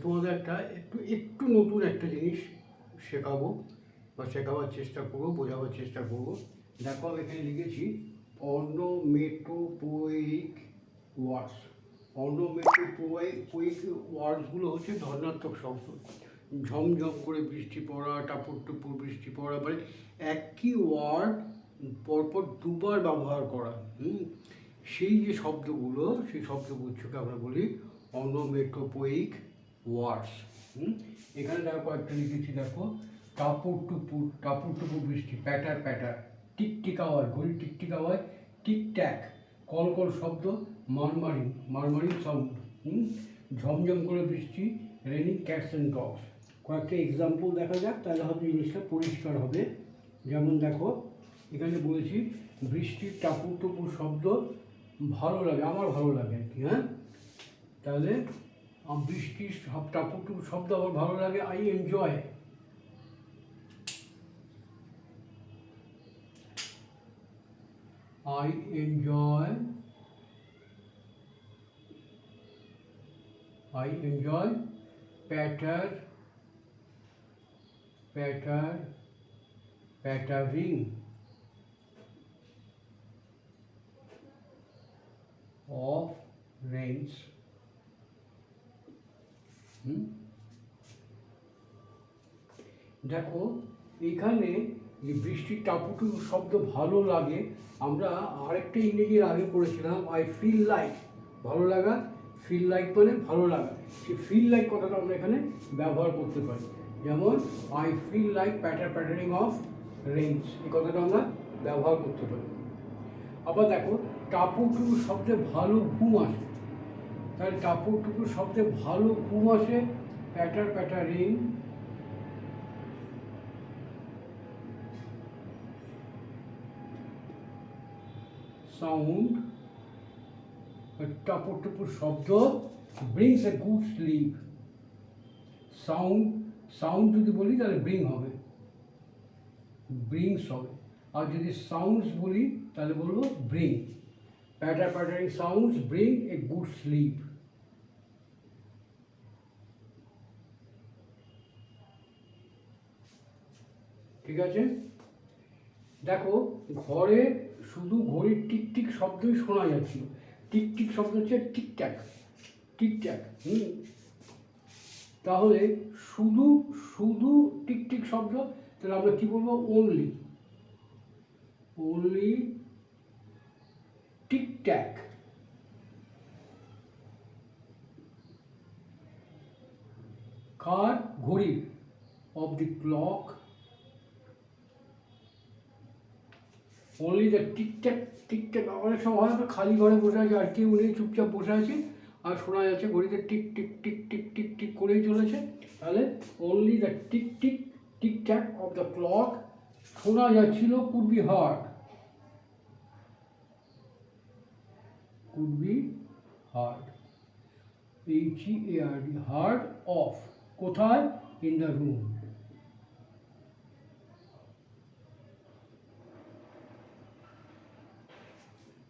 তোমাদের একটু নতুন একটা জিনিস শেখাবো বা শেখাবার চেষ্টা করবো, বোঝাবার চেষ্টা করবো। দেখো আমি এখানে লিখেছি অর্নোমেটোপোয়িক ওয়ার্ডস। অর্নোমেটোপোয়িক ওয়ার্ডসগুলো হচ্ছে ধনাত্মক শব্দ। ঝমঝম করে বৃষ্টি পড়া, টাপুর টুপুর বৃষ্টি পড়া, মানে একই ওয়ার্ড পরপর দুবার ব্যবহার করা। সেই যে শব্দগুলো, সেই শব্দগুচ্ছকে আমরা বলি অর্নোমেটোপোয়িক ওয়ার্ডস। এখানে দেখো একটা লিখেছি, দেখো টাপুর টুপুর বৃষ্টি, প্যাটার প্যাটার, টিকটিক আওয়াজ, ঘড়ি টিকটিক আওয়াজ, টিকট্যাক কলকল শব্দ, মারমারিং সাউন্ড, ঝমঝম করে বৃষ্টি, রেনিং ক্যাটস অ্যান্ড ডগস। কয়েকটা এক্সাম্পল দেখা যাক, তাহলে হয়তো জিনিসটা পরিষ্কার হবে। যেমন দেখো এখানে বলেছি বৃষ্টির টাপুর টুপুর শব্দ ভালো লাগে, আমার ভালো লাগে আর কি। তাহলে বৃষ্টির টাপুর টুপুর শব্দ আমার ভালো লাগে, I enjoy. I enjoy pattering of rains. দেখো এখানে যে বৃষ্টির টাপুটুকু শব্দ ভালো লাগে, আমরা আরেকটা ইংরেজির আগে পড়েছিলাম আই ফিল লাইক। ভালো লাগা, ফিল লাইক মানে ভালো লাগা। সেই ফিল লাইক কথাটা আমরা এখানে ব্যবহার করতে পারি। যেমন I feel like pattering of rains, এই কথাটা আমরা ব্যবহার করতে পারি। আবার দেখো টাপুটুকু শব্দে ভালো ঘুম আসে, তাহলে টাপুটুকু শব্দে ভালো ঘুম আসে, প্যাটারিং সাউন্ড, টাপুর টুপুর শব্দ brings a good sleep. Sound যদি বলি তাহলে ব্রিংস হবে, আর যদি সাউন্ডস বলি তাহলে বলবো bring. Pattering sounds bring a good sleep. ঠিক আছে। দেখো ঘরে শুধু ঘড়ির টিকটিক শব্দই শোনা যাচ্ছিল। টিকটিক শব্দ হচ্ছে টিকট্যাক। তাহলে শুধু টিকটিক শব্দ, তাহলে আমরা কি বলবো? Only tick tack. কার? ঘড়ির। Of the clock, only the tick tack. অনেক সময় হয় খালি ঘরে বসে আছে, আর কেউ নেই, চুপচাপ বসে আছে, আর শোনা যাচ্ছে ঘড়িতে টিক টিক টিক টিক টিক টিক করেই চলেছে। তাহলে only the tick tack of the clock শোনা যাচ্ছিল, could be heard. HEARD, heard of. কোথায়? In the room.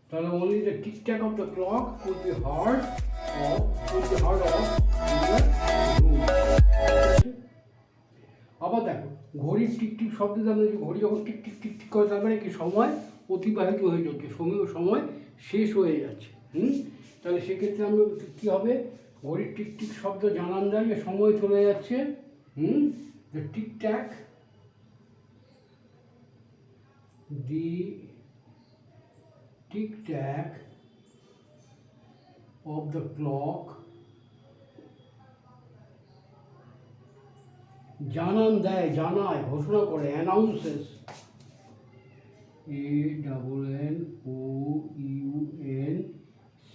তাহলে only the tick-tack of the clock could be heard of in the room. আবার দেখো ঘড়ির টিকটিক শব্দে আমরা যে ঘড়ি যখন টিকটিক টিকটিক করে, তার মানে কি সময় অতিবাহিত হয়ে যাচ্ছে, সময় শেষ হয়ে যাচ্ছে। তাহলে সেক্ষেত্রে আমরা কী হবে? ঘড়ির টিকটিক শব্দ জানান দেয় যে সময় চলে যাচ্ছে। the tic-tac, the tic-tac of the clock জানান দেয়, জানায়, ঘোষণা করে, announces.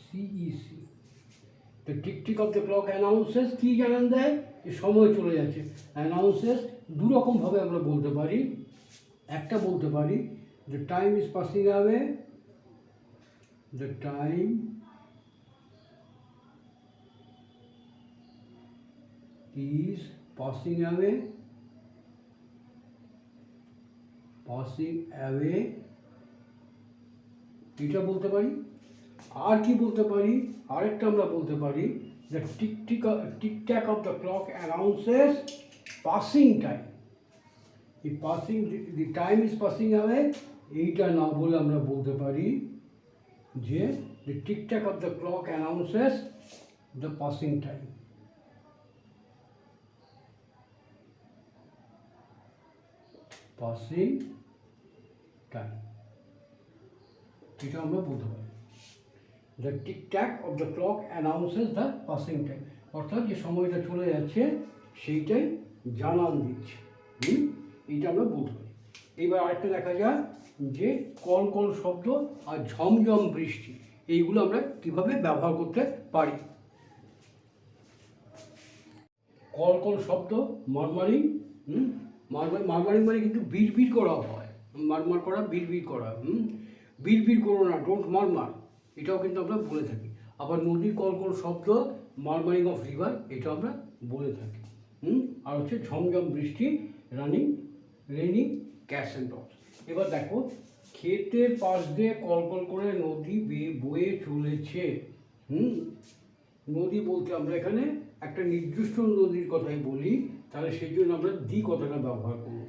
ANNOUNCES। The tick-tick of the clock announces কি জানান দেয়? যে সময় চলে যাচ্ছে। অ্যানাউন্সেস দু রকমভাবে আমরা বলতে পারি। একটা বলতে পারি the time is passing away, the time is passing away, এটা বলতে পারি। আর কি বলতে পারি? আরেকটা আমরা বলতে পারি The tick tack of the clock announces passing time. The passing, the time is passing away. এইটা না বলে আমরা বলতে পারি যে the tick tack of the clock announces the passing time. Passing time. এটা আমরা বলতে পারি the tick tack of the clock announces the passing time. অর্থাৎ যে সময়টা চলে যাচ্ছে সেইটাই জানান দিচ্ছে। এইটা আমরা বলতে পারি। এইবার আরেকটা দেখা যায় যে কল কল শব্দ আর ঝমঝম বৃষ্টি, এইগুলো আমরা কিভাবে ব্যবহার করতে পারি। কল কল শব্দ মারমারিং, মারমারিং মানে কিন্তু বিড় করা হয়, মারমার করা, বিড় করা। বিড় করো না, ডোন্ট মারমার, এটাও কিন্তু আমরা বলে থাকি। আবার নদীর কল কল শব্দ মারমারিং অফ রিভার, এটা আমরা বলে থাকি। আর হচ্ছে ঝমঝম বৃষ্টি, রেনিং ক্যাটস অ্যান্ড ডগস। এবার দেখো, ক্ষেতের পাশ দিয়ে কলকল করে নদী বয়ে চলেছে। নদী বলতে আমরা এখানে একটা নির্দিষ্ট নদীর কথাই বলি, তাহলে সেই জন্য আমরা দি কথাটা ব্যবহার করব।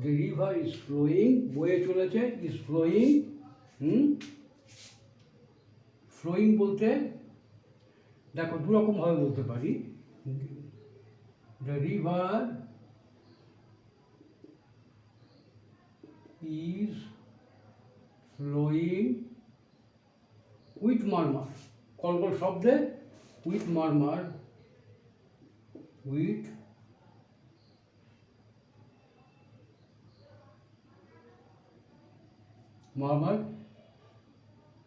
দ্য রিভার ইজ ফ্লোয়িং, বয়ে চলেছে, ইজ ফ্লোয়িং। ফ্লোয়িং বলতে দেখো দুরকমভাবে বলতে পারি। The river is flowing with murmur, কলকল শব্দে with murmur, with murmur,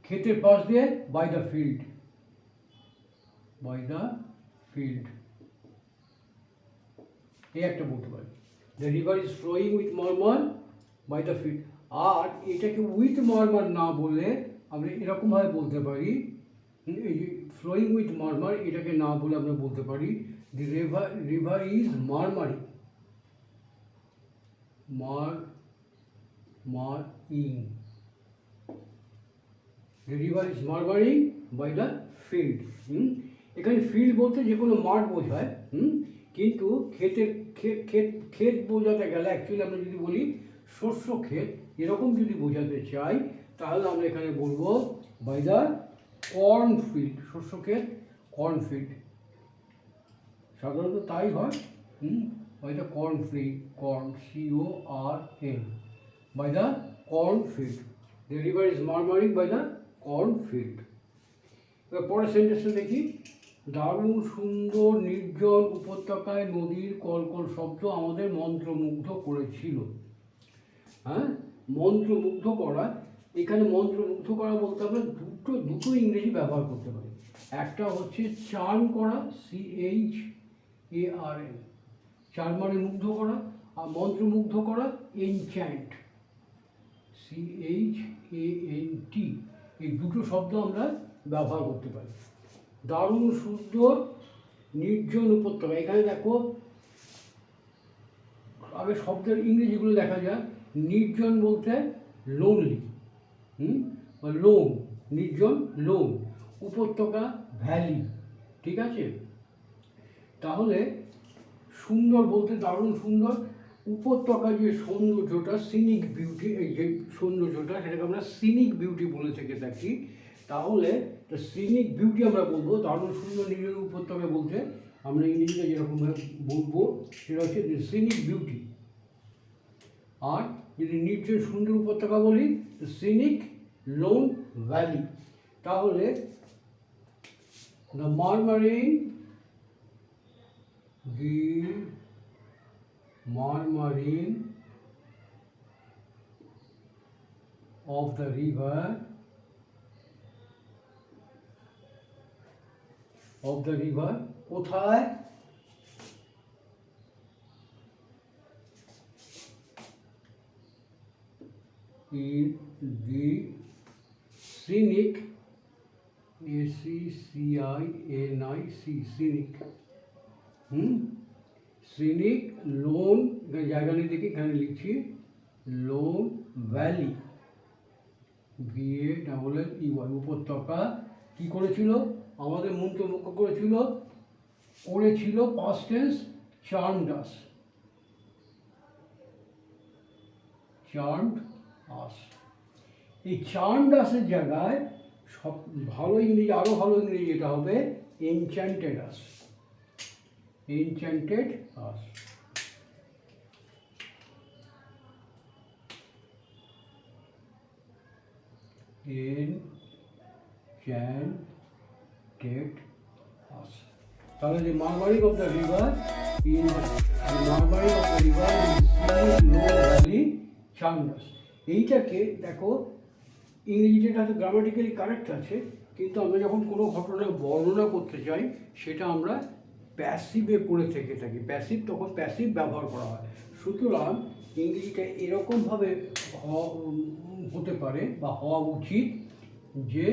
ক্ষেতের পাশ দিয়ে by the field, এই একটা বলতে পারি। the river is flowing with murmur by the field। আর এটাকে উইথ মারমার না বলে আমরা এরকমভাবে বলতে পারি, এই যে ফ্লোয়িং উইথ মারমার, এটাকে না বলে আমরা বলতে পারি the river is murmuring, the river is murmuring by the field. এখানে ফিল্ড বলতে যে কোনো মাঠ বোঝায়, কিন্তু ক্ষেত বোঝাতে গেলে অ্যাকচুয়ালি আমরা যদি বলি শস্য ক্ষেত, এরকম যদি বোঝাতে চাই তাহলে আমরা এখানে বলবো বাই দ্য কর্ন ফিল্ড। শস্য ক্ষেত, কর্ন ফিল্ড, সাধারণত তাই হয়। By the corn field, corn, CORN, by the corn field. The river is murmuring by the corn field. এবার পরের সেন্টেন্সটা দেখি। দারুণ সুন্দর নির্জন উপত্যকায় নদীর কলকল শব্দ আমাদের মন্ত্রমুগ্ধ করেছিল। মন্ত্রমুগ্ধ করা, এখানে মন্ত্রমুগ্ধ করা বলতে আমরা দুটো ইংরেজি ব্যবহার করতে পারি। একটা হচ্ছে চার্ম করা, CHARM, চার্ম মানে মুগ্ধ করা, আর মন্ত্রমুগ্ধ করা এনচ্যান্ট, CHANT। এই দুটো শব্দ আমরা ব্যবহার করতে পারি। দারুণ সুন্দর নির্জন উপত্যকা, এখানে দেখো আগে শব্দের ইংরেজিগুলো দেখা যায়। নির্জন বলতে লোনলি, লোন, নির্জন লোন, উপত্যকা ভ্যালি, ঠিক আছে। তাহলে সুন্দর বলতে দারুণ সুন্দর, উপত্যকা যে সৌন্দর্যটা, সিনিক বিউটি, এই যে সৌন্দর্যটা সেটাকে আমরা সিনিক বিউটি বলে থেকে থাকি। তাহলে সিনিক বিউটি আমরা বলবো, দারুণ সুন্দর নির্জন উপত্যকা বলতে আমরা ইংরেজিতে যেরকমভাবে বলবো সেটা হচ্ছে সিনিক বিউটি। আর যদি নির্জন সুন্দর উপত্যকা বলি, সিনিক লোন ভ্যালি। তাহলে the murmuring of the river কোথায়? in the scenic, ACCINIC, scenic, scenic loan, জায়গা নিয়ে দেখি, এখানে লিখছি লোন ভ্যালি, VALLEY, উপত্যকা কি করেছিল? আমাদের মন্ত্রমুগ্ধ করেছিল করেছিল পাস্ট টেন্স চার্মড আস, চার্মড আস। এই চার্মড আসের জায়গায় সব ভালো ইংরেজি, আরও ভালো ইংরেজি এটা হবে এনচ্যান্টেড আস, এনচ্যান্টেড আস। enchanted us. তাহলে the murmuring of the river in the murmuring of the river in sea low valley charmed us. এইটাকে দেখো ইংরেজিটা তো গ্রামাটিক্যালি কারেক্ট আছে, কিন্তু আমরা যখন কোনো ঘটনা বর্ণনা করতে চাই সেটা আমরা প্যাসিভে করে থেকে থাকি, প্যাসিভ, তখন প্যাসিভ ব্যবহার করা হয়। সুতরাং ইংরেজিটা এরকমভাবে হতে পারে বা হওয়া উচিত যে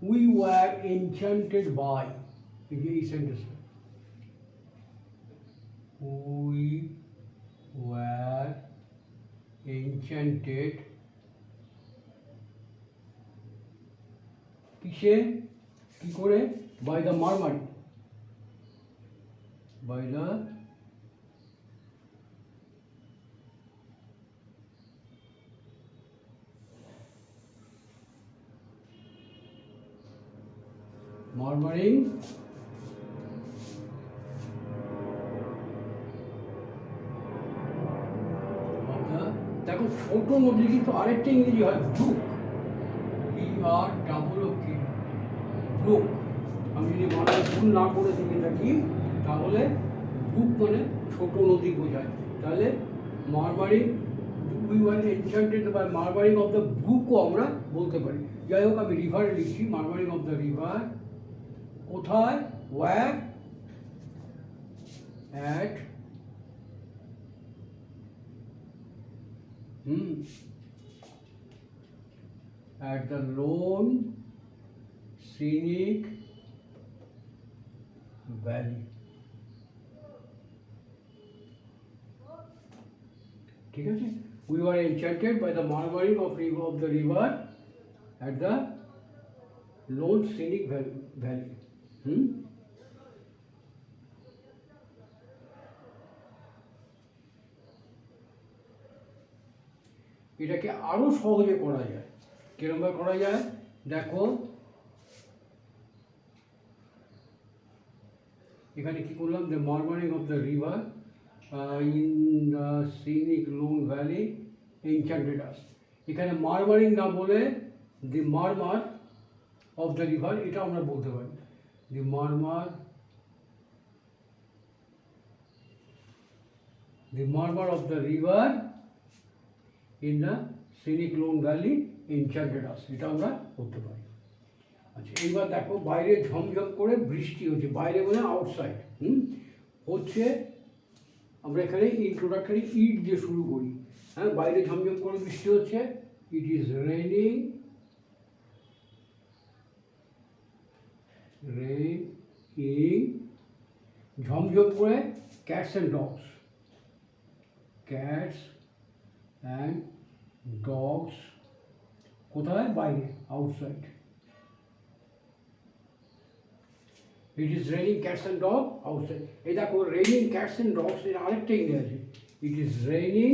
we were enchanted by, এই সেন্টেন্স, we were enchanted কিসে, কি করে, by the murmuring, by the murmuring of the, দেখো ছোট নদী কিন্তু আরেকটা ইংরেজি হয় ব্রুক, BROOK, ব্রুক। আমি যদি বাংলায় ভুল না করে থেকে থাকি তাহলে ব্রুক মানে ছোট নদী বোঝায়। তাহলে murmuring, we were enchanted by murmuring of the ব্রুকও আমরা বলতে পারি। যাই হোক, আমি রিভারে লিখছি, মারমারিং অফ দ্য রিভার কোথায়, where, at at the lone scenic valley, ঠিক আছে। We were enchanted by the murmuring of the river at the lone scenic valley. এটাকে আরো সহজে করা যায়, কিরকম করা যায় দেখো, এখানে কি করলাম, the murmuring of the river in the scenic lone valley enchanted us. এখানে মারমারিং না বলে the murmur of the river এটা আমরা বলতে পারি, the murmur, the murmur of the river in the scenic lone valley enchanted us, এটা আমরা করতে পারি। আচ্ছা, এইবার দেখো বাইরে ঝমঝম করে বৃষ্টি হচ্ছে, বাইরে মানে আউটসাইড হচ্ছে, আমরা এখানে ইন্ট্রোডাক্টরি ইট দিয়ে শুরু করি। হ্যাঁ, বাইরে ঝমঝম করে বৃষ্টি হচ্ছে, ইট ইজ রেইনিং, রেইনিং, ঝমঝম করে cats and dogs, cats and dogs কোথায়, বাইরে, outside. It is raining cats and dog outside. এই দেখো রেইনিং ক্যাটস অ্যান্ড ডগস এর আরেকটা ইংরেজি, ইট ইজ রেইনিং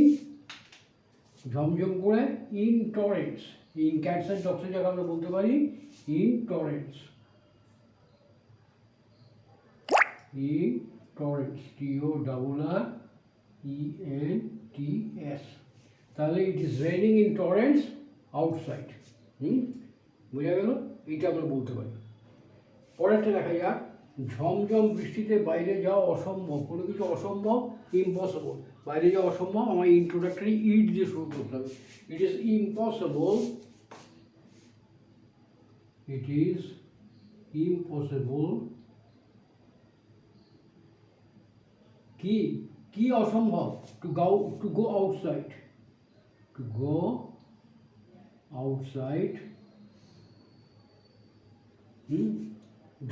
ঝমঝম করে in torrents, in cats and ডগসের জায়গায় আমরা বলতে পারি in torrents, in torrents, TORRENTS। তাহলে it is raining in torrents outside. বোঝা গেল, এইটা আমরা বলতে পারি। পরেরটা দেখা যাক, ঝমঝম বৃষ্টিতে বাইরে যাওয়া অসম্ভব, কোনো কিছু অসম্ভব, ইম্পসিবল, বাইরে যাওয়া অসম্ভব, আমার ইন্ট্রোডাক্টরি ইট দিয়ে শুরু করতে হবে। It is impossible, it is impossible, কি কি অসম্ভব, to go outside, to go outside.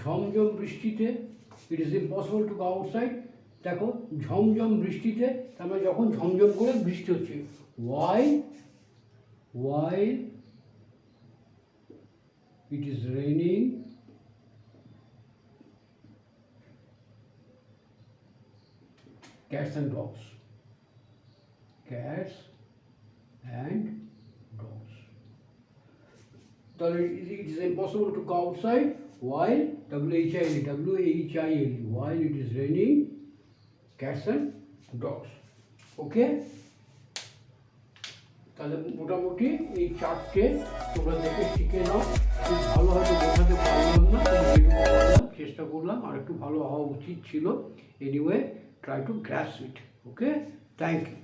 ঝমঝম বৃষ্টিতে, it is impossible to go outside. দেখো ঝমঝম বৃষ্টিতে, তার মানে যখন ঝমঝম করে বৃষ্টি হচ্ছে, Y it is raining cats and dogs. Cats and dogs. It is impossible to go outside while while while it is raining cats and dogs. Okay? তাহলে মোটামুটি এই চারটে তোমরা দেখে শিখে নাও। খুব ভালো হয়তো বোঝাতে পারলাম না, চেষ্টা করলাম, আর একটু ভালো হওয়া উচিত ছিল। Anyway, try to grasp it. Okay, thank you.